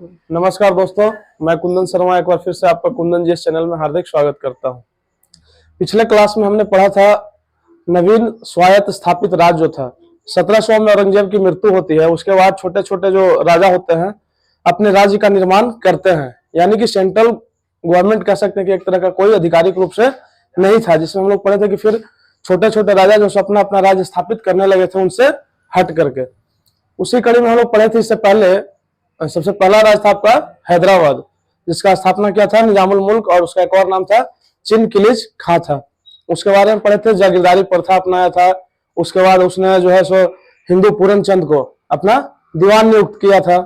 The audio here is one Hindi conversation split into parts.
नमस्कार दोस्तों, मैं कुंदन शर्मा एक बार फिर से आपका कुंदन जी चैनल में हार्दिक स्वागत करता हूं। पिछले क्लास में हमने पढ़ा था नवीन स्वायत्त स्थापित राज्य जो था 1700 में औरंगजेब की मृत्यु होती है। उसके बाद छोटे छोटे जो राजा होते हैं अपने राज्य का निर्माण करते हैं, यानी कि सेंट्रल गवर्नमेंट कह सकते हैं कि एक तरह का कोई आधिकारिक रूप से नहीं था, जिसमें हम लोग पढ़े थे कि फिर छोटे छोटे राजा जो अपना अपना राज्य स्थापित करने लगे थे उनसे हट करके। उसी कड़ी में हम लोग पढ़े थे इससे पहले सबसे पहला राज था आपका हैदराबाद, जिसका स्थापना किया था निजामुल मुल्क, और उसका एक और नाम था चिनकिलिज खां था। उसके बारे में पढ़े थे, जागीरदारी प्रथा अपनाया था। उसके बाद उसने जो है सो हिंदू पूरन चंद को अपना दीवान नियुक्त किया था।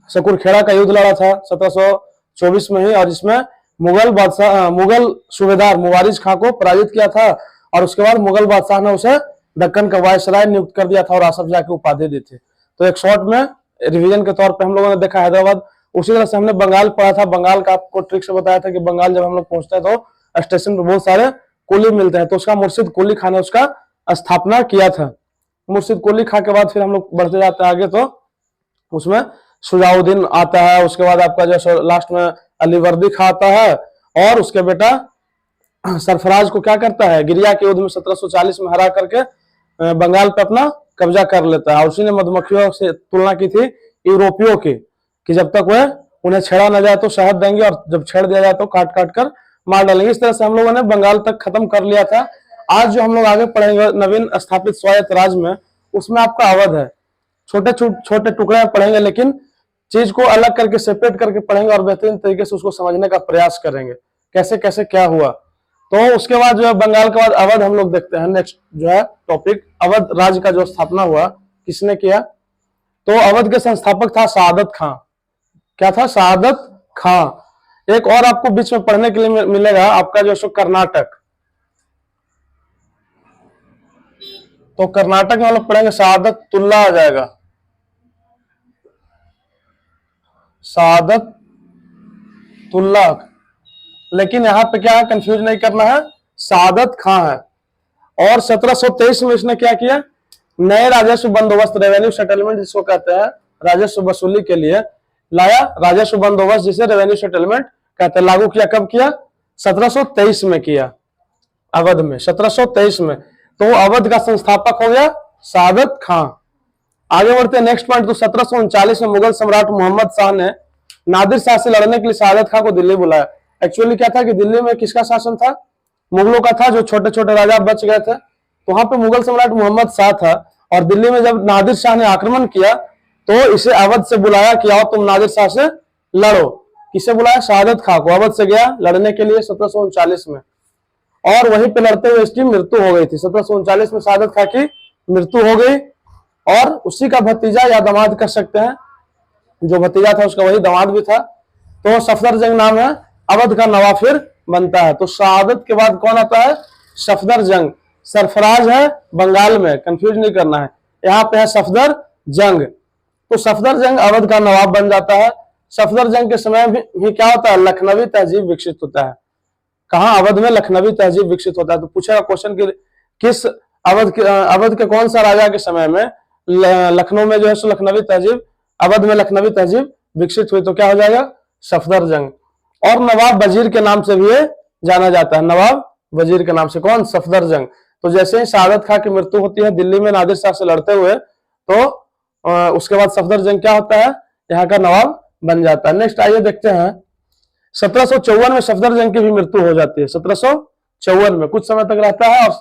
सकरखेड़ा का युद्ध लड़ा था 1724 में ही, और इसमें मुगल सूबेदार मुवारिज खां को पराजित किया था। और उसके बाद मुगल बादशाह ने उसे दक्कन का वायसराय नियुक्त कर दिया था और आसफ जाह की उपाधि दी थी। तो एक शॉर्ट में रिवीजन के तौर पे हम लोगों ने देखा हैदराबाद। उसी तरह से हमने बंगाल पढ़ा था। बंगाल का आपको ट्रिक से बताया था कि बंगाल जब हम लोग पहुंचते हैं तो स्टेशन पर बहुत सारे कुली मिलते हैं, तो उसका मुर्शिद कुली खान ने उसका स्थापना किया था। मुर्शिद कुली खां के बाद फिर हम लोग बढ़ते जाते हैं आगे, तो उसमें सुजाउद्दीन आता है। उसके बाद आपका जो लास्ट में अलीवर्दी खां आता है, और उसके बेटा सरफराज को क्या करता है, गिरिया के युद्ध में 1740 में हरा करके बंगाल पे अपना कब्जा कर लेता है। और उसी ने मधुमक्खियों से तुलना की थी यूरोपियों की, कि जब तक वह उन्हें छेड़ा न जाए तो शहद देंगे, और जब छेड़ दिया जाए तो काट काट कर मार डालेंगे। इस तरह से हम लोगों ने बंगाल तक खत्म कर लिया था। आज जो हम लोग आगे पढ़ेंगे नवीन स्थापित स्वायत्त राज्य में, उसमें आपका अवध है। छोटे छोटे टुकड़े पढ़ेंगे, लेकिन चीज को अलग करके सेपरेट करके पढ़ेंगे और बेहतरीन तरीके से उसको समझने का प्रयास करेंगे कैसे कैसे क्या हुआ। तो उसके बाद जो है बंगाल के बाद अवध हम लोग देखते हैं। नेक्स्ट जो है टॉपिक, अवध राज्य का जो स्थापना हुआ किसने किया, तो अवध के संस्थापक था सआदत खां। क्या था? सआदत खां। एक और आपको बीच में पढ़ने के लिए मिलेगा आपका जो है कर्नाटक। तो कर्नाटक में हम लोग पढ़ेंगे सआदतुल्ला आ जाएगा, सआदतुल्ला। लेकिन यहाँ पे क्या है, कंफ्यूज नहीं करना है, सआदत खां है। और 1723 में इसने क्या किया, नए राजस्व बंदोबस्त, रेवेन्यू सेटलमेंट जिसको कहते हैं, राजस्व वसूली के लिए लाया राजस्व बंदोबस्त, जिसे रेवेन्यू सेटलमेंट कहते हैं। लागू किया कब किया? 1723 में किया, अवध में 1723 में। तो अवध का संस्थापक हो गया सआदत खां। आगे बढ़ते हैं नेक्स्ट पॉइंट। तो 1739 में मुगल सम्राट मोहम्मद शाह ने नादिर शाह से लड़ने के लिए सआदत खां को दिल्ली बुलाया। एक्चुअली क्या था कि दिल्ली में किसका शासन था? मुगलों का था, जो छोटे छोटे राजा बच गए थे। तो वहां पे मुगल सम्राट मोहम्मद शाह था, और दिल्ली में जब नादिर शाह ने आक्रमण किया तो इसे अवध से बुलाया कि आओ तुम नादिर शाह से लड़ो। किसे बुलाया? सआदत खां को। अवध से गया लड़ने के लिए 1739 में, और वहीं पे लड़ते हुए इसकी मृत्यु हो गई थी। 1739 में सआदत खां की मृत्यु हो गई, और उसी का भतीजा या दामाद कर सकते हैं, जो भतीजा था उसका वही दामाद भी था। तो सफदरजंग नाम है, अवध का नवाब फिर बनता है। तो सआदत के बाद कौन आता है? सफदरजंग। सरफराज है बंगाल में, कंफ्यूज नहीं करना है, यहाँ पे है सफदरजंग। तो सफदरजंग अवध का नवाब बन जाता है। सफदरजंग के समय भी क्या होता है, लखनवी तहजीब विकसित होता है। कहाँ? अवध में लखनवी तहजीब विकसित होता है। तो पूछेगा क्वेश्चन कि किस अवध के कौन सा राजा के समय में लखनऊ में जो है सो लखनवी तहजीब, अवध में लखनवी तहजीब विकसित हुई? तो क्या हो जाएगा? सफदरजंग। और नवाब वजीर के नाम से भी ये जाना जाता है, नवाब वजीर के नाम से। कौन? सफदरजंग। तो जैसे ही सआदत खां की मृत्यु होती है दिल्ली में नादिर शाह से लड़ते हुए, तो उसके बाद सफदरजंग क्या होता है, यहाँ का नवाब बन जाता है। नेक्स्ट आइए देखते हैं, 1754 में सफदरजंग की भी मृत्यु हो जाती है। 1754 में कुछ समय तक रहता है, और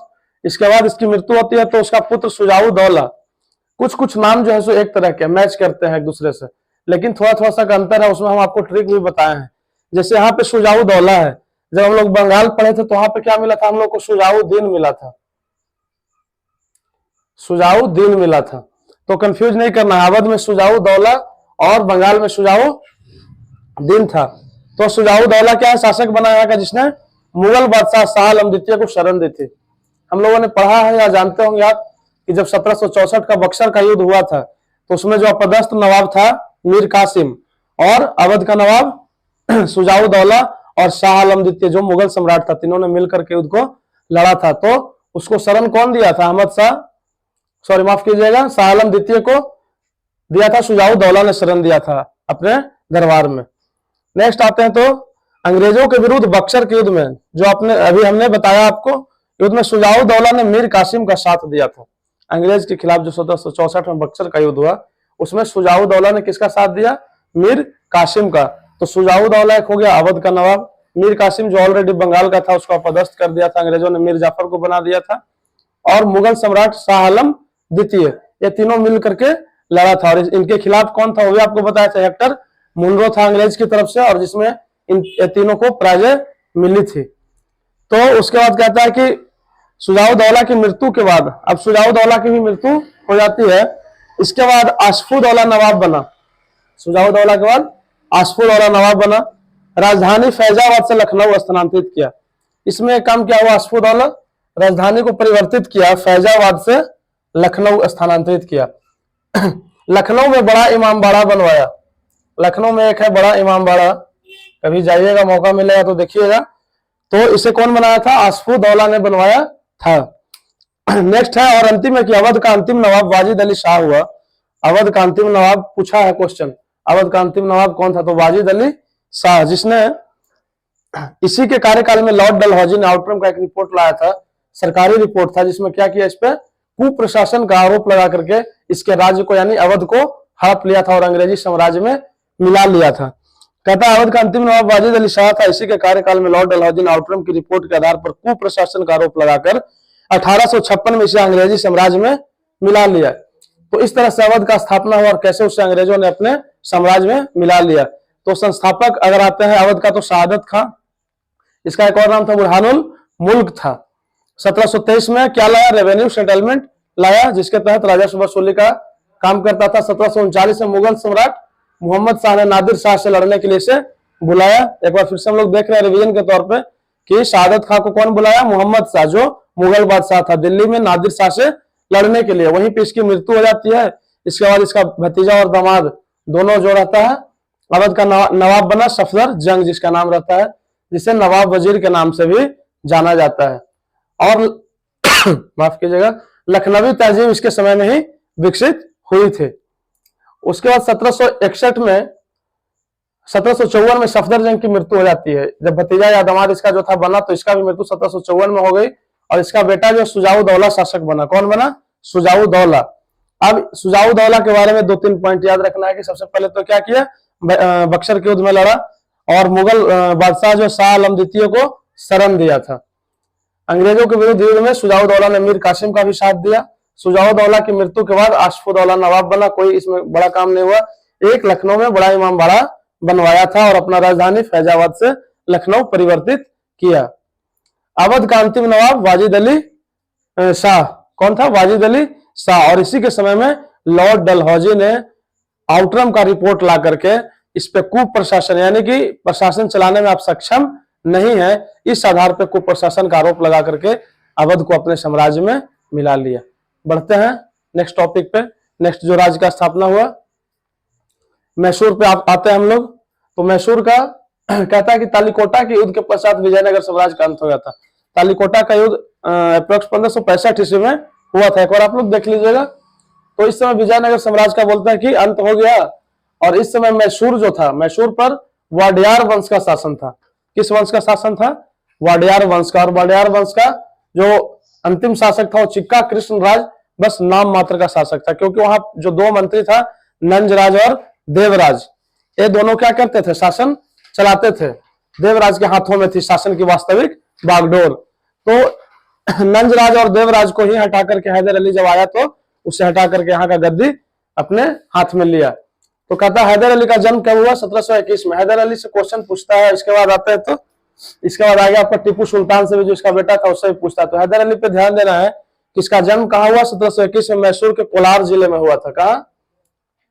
इसके बाद इसकी मृत्यु होती है। तो उसका पुत्र सुजाउद्दौला, कुछ नाम जो है सो एक तरह के मैच करते हैं एक दूसरे से, लेकिन थोड़ा थोड़ा सा अंतर है, उसमें हम आपको ट्रिक भी बताए हैं। जैसे यहाँ पे सुजाउद्दौला है, जब हम लोग बंगाल पढ़े थे तो वहां पे क्या मिला था हम लोग को? सुजाउद्दीन मिला था, सुजाउद्दीन मिला था। तो कंफ्यूज नहीं करना है, अवध में सुजाउद्दौला और बंगाल में सुजाउद्दीन था। तो सुजाउद्दौला क्या है? शासक बना यहाँ का, जिसने मुगल बादशाह शाह आलम द्वितीय को शरण दी थी। हम लोगों ने पढ़ा है या जानते होंगे आप कि जब 1764 का बक्सर का युद्ध हुआ था, तो उसमें जो अपदस्थ नवाब था मीर कासिम, और अवध का नवाब सुजाउद्दौला और शाह आलम द्वितीय जो मुगल सम्राट था, तीनों ने मिलकर के युद्ध को लड़ा था। तो उसको शरण कौन दिया था? अहमद शाह, सॉरी माफ कीजिएगा, शाह आलम द्वितीय को दिया था, सुजाउद्दौला ने शरण दिया था अपने दरबार में। नेक्स्ट आते हैं तो अंग्रेजों के विरुद्ध बक्सर के युद्ध में, जो आपने अभी हमने बताया आपको, युद्ध में शुजाउद्दौला ने मीर कासिम का साथ दिया था। अंग्रेज के खिलाफ जो 1764 में बक्सर का युद्ध हुआ, उसमें शुजाउद्दौला ने किसका साथ दिया? मीर कासिम का। तो शुजाउद्दौला एक हो गया अवध का नवाब, मीर कासिम जो ऑलरेडी बंगाल का था उसको अपदस्थ कर दिया था अंग्रेजों ने, मीर जाफर को बना दिया था, और मुगल सम्राट शाह आलम द्वितीय, ये तीनों मिल करके लड़ा था। और इनके खिलाफ कौन था वो भी आपको बताया था, हेक्टर मुनरो था अंग्रेज की तरफ से, और जिसमें इन तीनों को पराजय मिली थी। तो उसके बाद कहता है कि शुजाउद्दौला की मृत्यु के बाद, अब शुजाउद्दौला की भी मृत्यु हो जाती है, इसके बाद आसफुद्दौला नवाब बना। शुजाउद्दौला के बाद आसफुद्दौला नवाब बना, राजधानी फैजाबाद से लखनऊ स्थानांतरित किया। इसमें काम क्या हुआ? आसफुद्दौला राजधानी को परिवर्तित किया, फैजाबाद से लखनऊ स्थानांतरित किया। लखनऊ में बड़ा इमामबाड़ा बनवाया। लखनऊ में एक है बड़ा इमामबाड़ा, कभी जाइएगा मौका मिलेगा तो देखिएगा। तो इसे कौन बनाया था? आसफुद्दौला ने बनवाया था। नेक्स्ट है और अंतिम है कि अवध का अंतिम नवाब वाजिद अली शाह हुआ। अवध का अंतिम नवाब पूछा है क्वेश्चन, अवध का अंतिम नवाब कौन था? तो वाजिद अली शाह, जिसने इसी के कार्यकाल में लॉर्ड डलहौजी ने आउटरम का एक रिपोर्ट लाया था, सरकारी रिपोर्ट था, जिसमें क्या किया? इस पे कुप्रशासन का आरोप लगा करके इसके राज्य को यानी अवध को हड़प लिया था और अंग्रेजी साम्राज्य में मिला लिया था। कहता है अवध का अंतिम नवाब वाजिद अली शाह था, इसी के कार्यकाल में लॉर्ड डलहौजी ने आउटरम की रिपोर्ट के आधार पर कुप्रशासन का आरोप लगाकर 1856 में इसे अंग्रेजी साम्राज्य में मिला लिया। तो इस तरह से अवध का स्थापना हुआ और कैसे उसे अंग्रेजों ने अपने साम्राज्य में मिला लिया। तो संस्थापक अगर आते हैं अवध का तो शहादत खां, इसका एक और नाम था बुरहानुल मुल्क था। 1723 में क्या लाया? रेवेन्यू सेटलमेंट लाया, जिसके तहत राजस्व वसूली का काम करता था। 1739 में मुगल सम्राट मोहम्मद शाह ने नादिर शाह से लड़ने के लिए इसे बुलाया। एक बार फिर से हम लोग देख रहे हैं रिवीजन के तौर पे कि शहादत खां को कौन बुलाया? मोहम्मद शाह, जो मुगल बादशाह था, दिल्ली में नादिर शाह से लड़ने के लिए। वहीं पे इसकी मृत्यु हो जाती है। इसके बाद इसका भतीजा और दामाद दोनों जो रहता है अवध का नवाब बना सफदर जंग, जिसका नाम रहता है, जिसे नवाब वजीर के नाम से भी जाना जाता है। और माफ कीजिएगा, लखनवी तहजीब इसके समय में ही विकसित हुई थी। उसके बाद 1754 में सफदर जंग की मृत्यु हो जाती है। जब भतीजा या दामाद इसका जो था बना, तो इसका भी मृत्यु 1754 में हो गई और इसका बेटा जो शुजाउद्दौला शासक बना। कौन बना? शुजाउद्दौला। अब शुजाउद्दौला के बारे में 2-3 पॉइंट याद रखना है कि सबसे पहले तो क्या किया? बक्सर के युद्ध में लड़ा और मुगल बादशाह जो शाह आलम द्वितीय को शरण दिया था। अंग्रेजों के विरुद्ध युद्ध में शुजाउद्दौला ने मीर कासिम का भी साथ दिया। शुजाउद्दौला की मृत्यु के बाद आसफुद्दौला नवाब बना। कोई इसमें बड़ा काम नहीं हुआ। एक लखनऊ में बड़ा इमामबाड़ा बनवाया था और अपना राजधानी फैजाबाद से लखनऊ परिवर्तित किया। अवध का अंतिम नवाब वाजिद अली शाह, कौन था? वाजिद अली शाह। और इसी के समय में लॉर्ड डलहौजी ने आउटरम का रिपोर्ट ला करके इस पे कुप्रशासन यानी कि प्रशासन चलाने में आप सक्षम नहीं है, इस आधार पर कुप्रशासन का आरोप लगा करके अवध को अपने साम्राज्य में मिला लिया। बढ़ते हैं नेक्स्ट टॉपिक पे। नेक्स्ट जो राज्य का स्थापना हुआ, मैसूर पे आते हैं हम लोग। तो मैसूर का कहता है कि तालीकोटा के युद्ध के पश्चात विजयनगर साम्राज्य का अंत हो गया था। तालीकोटा का युद्ध अप्रोक्स 1565 ईस्वी में हुआ था। एक बार आप लोग देख लीजिएगा। तो इस समय विजयनगर साम्राज्य का बोलते हैं कि अंत हो गया। और इस समय मैसूर जो था, मैसूर पर वाडियार वंश का शासन था। किस वंश का शासन था? वाडियार वंश का। और वाडियार वंश का जो अंतिम शासक था वो चिक्का कृष्णराज बस नाम मात्र का शासक था, क्योंकि वहां जो 2 मंत्री था नंजराज और देवराज, ये दोनों क्या करते थे? शासन चलाते थे। देवराज के हाथों में थी शासन की वास्तविक बागडोर। तो नंजराज और देवराज को ही हटा करके हैदर अली जब आया तो उसे हटा करके यहाँ का गद्दी अपने हाथ में लिया। तो कहता हैदर अली का जन्म कब हुआ? 1721 में। हैदर अली से क्वेश्चन पूछता है। इसके बाद आता है तो इसके बाद आगे आपका टीपू सुल्तान से भी जो इसका बेटा था उससे भी पूछता है। तो हैदर अली पे ध्यान देना है कि इसका जन्म कहाँ हुआ? 1721 में मैसूर के कोलार जिले में हुआ था। कहा?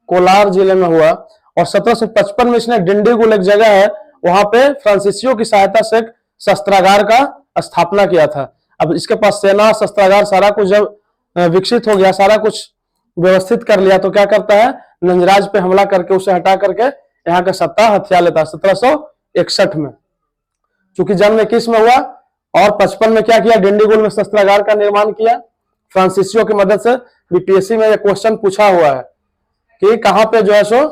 कोलार जिले में हुआ। और 1755 में इसने डिंडीगुल एक जगह है, वहां पे फ्रांसीसियों की सहायता से एक शस्त्रागार का स्थापना किया था। अब इसके पास सेना, शस्त्रागार सारा कुछ जब विकसित हो गया, सारा कुछ व्यवस्थित कर लिया, तो क्या करता है? नंजराज पे हमला करके उसे हटा करके यहाँ का सत्ता हथिया लेता है 1761 में। चूंकि जन्म 21 में हुआ और 55 में क्या किया? डिंडीगुल में शस्त्रागार का निर्माण किया फ्रांसीसियों की मदद से। बीपीएससी में यह क्वेश्चन पूछा हुआ है कि कहां पे जो है सो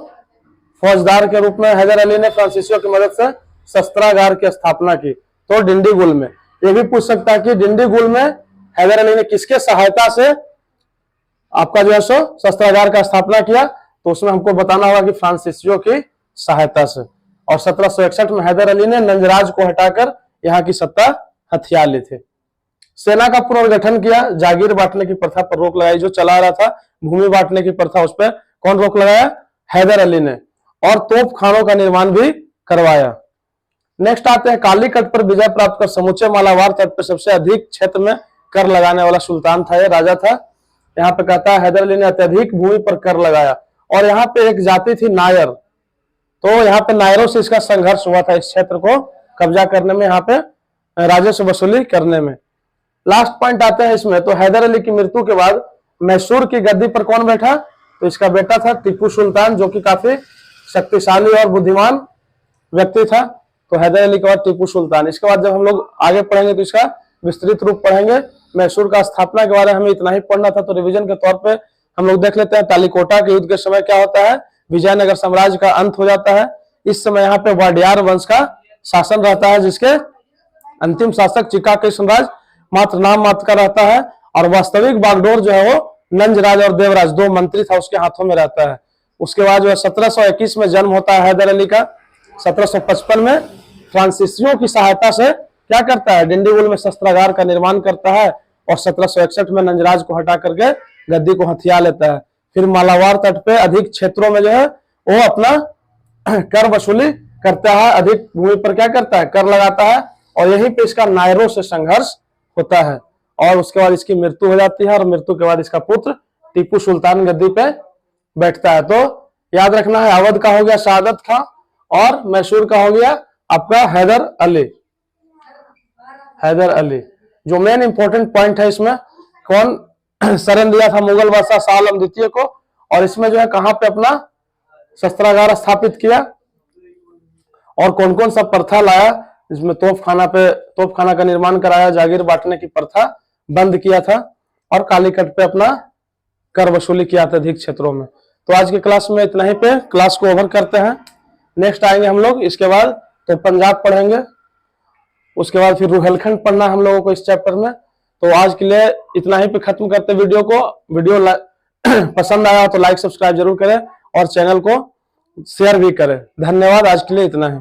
फौजदार के रूप में हैदर अली ने फ्रांसीसियों की मदद से शस्त्रागार की स्थापना की। तो डिंडीगुल में, ये भी पूछ सकता है कि डिंडीगुल में हैदर अली ने किसके सहायता से आपका जो है सो शस्त्रागार का स्थापना किया, तो उसमें हमको बताना होगा कि फ्रांसीसियों की सहायता से। और 1761 में हैदर अली ने नंजराज को हटाकर यहाँ की सत्ता हथिया ली थी। सेना का पुनर्गठन किया, जागीर बांटने की प्रथा पर रोक लगाई, जो चला रहा था भूमि बांटने की प्रथा, उस पर कौन रोक लगाया? हैदर अली ने। और तोप खानों का निर्माण भी करवाया। नेक्स्ट आते हैं, कालीकट पर विजय प्राप्त कर समूचे मालाबार तट पर सबसे अधिक क्षेत्र में कर लगाने वाला सुल्तान था, ये राजा था। यहाँ पे कहता है हैदर अली ने अत्यधिक भूमि पर कर लगाया। और यहाँ पे एक जाति थी नायर, तो यहाँ पे नायरों से इसका संघर्ष हुआ था, इस क्षेत्र को कब्जा करने में, यहाँ पे राजस्व वसूली करने में। लास्ट पॉइंट आते हैं इसमें, तो हैदर अली की मृत्यु के बाद मैसूर की गद्दी पर कौन बैठा? तो इसका बेटा था टीपू सुल्तान, जो कि काफी शक्तिशाली और बुद्धिमान व्यक्ति था। तो हैदर अली के बाद टीपू सुल्तान। इसके बाद जब हम लोग आगे पढ़ेंगे तो इसका विस्तृत रूप पढ़ेंगे। मैसूर का स्थापना के बारे में हमें इतना ही पढ़ना था, तो रिवीजन के तौर पे हम लोग देख लेते हैं। तालिकोटा के युद्ध के समय क्या होता है? विजयनगर साम्राज्य का अंत हो जाता है। इस समय यहाँ पे वाडियार वंश का शासन रहता है, जिसके अंतिम शासक चिका कृष्णराज मात्र नाम मात्र का रहता है। और वास्तविक बागडोर जो है वो नंजराज और देवराज, दो मंत्री था, उसके हाथों में रहता है। उसके बाद जो है 1721 में जन्म होता है हैदर अली का। 1755 में फ्रांसीसियों की सहायता से क्या करता है? डिंडीगुल में शस्त्रागार का निर्माण करता है। और 1761 में नंजराज को हटा करके गद्दी को हथिया लेता है। फिर मालाबार तट पे अधिक क्षेत्रों में जो है वो अपना कर वसूली करता है, अधिक भूमि पर क्या करता है? कर लगाता है। और यहीं पे इसका नायरों से संघर्ष होता है। और उसके बाद इसकी मृत्यु हो जाती है। और मृत्यु के बाद इसका पुत्र टीपू सुल्तान गद्दी पे बैठता है। तो याद रखना है, अवध का हो गया शहादत खां और मैसूर का हो गया आपका हैदर अली। हैदर अली जो मेन इंपॉर्टेंट पॉइंट है इसमें, कौन शरण दिया था मुगल बादशाह शाह आलम द्वितीय को, और इसमें जो है कहां पे अपना शस्त्रागार स्थापित किया, और कौन कौन सा प्रथा लाया, जिसमें तोपखाना का निर्माण कराया, जागीर बांटने की प्रथा बंद किया था, और कालीकट पे अपना कर वसूली किया था अधिक क्षेत्रों में। तो आज की क्लास में इतना ही पे क्लास को ओवर करते हैं। नेक्स्ट आएंगे हम लोग, इसके बाद तो पंजाब पढ़ेंगे, उसके बाद फिर रुहेलखंड पढ़ना हम लोगों को इस चैप्टर में। तो आज के लिए इतना ही पे खत्म करते वीडियो को। वीडियो पसंद आया तो लाइक सब्सक्राइब जरूर करें और चैनल को शेयर भी करें। धन्यवाद, आज के लिए इतना ही।